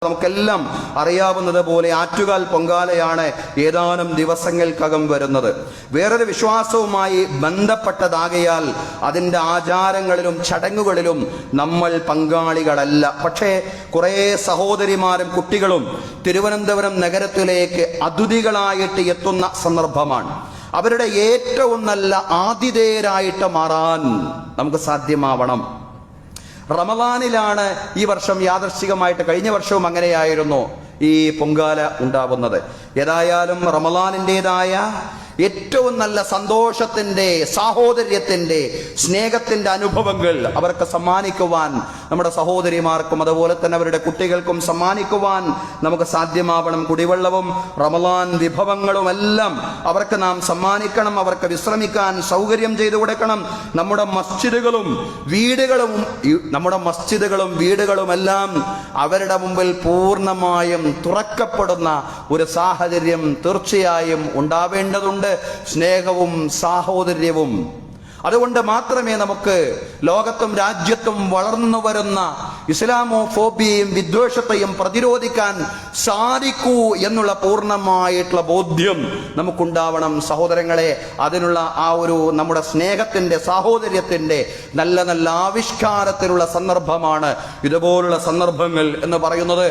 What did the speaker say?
നമുക്കെല്ലാം അറിയാവുന്നത് പോലെ ആറ്റുകാൽ പൊങ്കാലയാണ് ഏതാനും ദിവസങ്ങൾക്കകം വരുന്നത്. വേറൊരു വിശ്വാസവുമായി ബന്ധപ്പെട്ടതാകയാൽ അതിൻ്റെ ആചാരങ്ങളിലും ചടങ്ങുകളിലും നമ്മൾ പങ്കാളികളല്ല. പക്ഷേ കുറേ സഹോദരിമാരും കുട്ടികളും തിരുവനന്തപുരം നഗരത്തിലേക്ക് അതിഥികളായിട്ട് എത്തുന്ന സന്ദർഭമാണ്. അവരുടെ ഏറ്റവും നല്ല ആതിഥേയരായിട്ട് മാറാൻ നമുക്ക് സാധ്യമാവണം. റമദാനിലാണ് ഈ വർഷം യാദൃശ്ചികമായിട്ട്, കഴിഞ്ഞ വർഷവും അങ്ങനെയായിരുന്നു ഈ പൊങ്കാല ഉണ്ടാവുന്നത്. ഏതായാലും റമദാനിൻ്റെതായ ഏറ്റവും നല്ല സന്തോഷത്തിൻ്റെ, സാഹോദര്യത്തിൻ്റെ, സ്നേഹത്തിൻ്റെ അനുഭവങ്ങൾ അവർക്ക് സമ്മാനിക്കുവാൻ, നമ്മുടെ സഹോദരിമാർക്കും അതുപോലെ തന്നെ അവരുടെ കുട്ടികൾക്കും സമ്മാനിക്കുവാൻ നമുക്ക് സാധ്യമാവണം. കുടിവെള്ളവും റമദാൻ വിഭവങ്ങളുമെല്ലാം അവർക്ക് നാം സമ്മാനിക്കണം. അവർക്ക് വിശ്രമിക്കാൻ സൗകര്യം ചെയ്തു കൊടുക്കണം. നമ്മുടെ മസ്ജിദുകളും വീടുകളുമെല്ലാം അവരുടെ മുമ്പിൽ പൂർണ്ണമായും തുറക്കപ്പെടുന്ന ഒരു സാഹചര്യം തീർച്ചയായും ഉണ്ടാവേണ്ടതുണ്ട്. സ്നേഹവും സാഹോദര്യവും. അതുകൊണ്ട് മാത്രമേ നമുക്ക് ലോകത്തും രാജ്യത്തും വളർന്നു വരുന്ന ഇസ്ലാമോഫോബിയയും വിദ്വേഷത്തെയും പ്രതിരോധിക്കാൻ സാധിക്കൂ എന്നുള്ള പൂർണ്ണമായിട്ടുള്ള ബോധ്യം നമുക്കുണ്ടാവണം സഹോദരങ്ങളെ. അതിനുള്ള നമ്മുടെ സ്നേഹത്തിന്റെ, സാഹോദര്യത്തിന്റെ നല്ല നല്ല ആവിഷ്കാരത്തിലുള്ള സന്ദർഭമാണ് ഇതുപോലുള്ള സന്ദർഭങ്ങൾ എന്ന് പറയുന്നത്.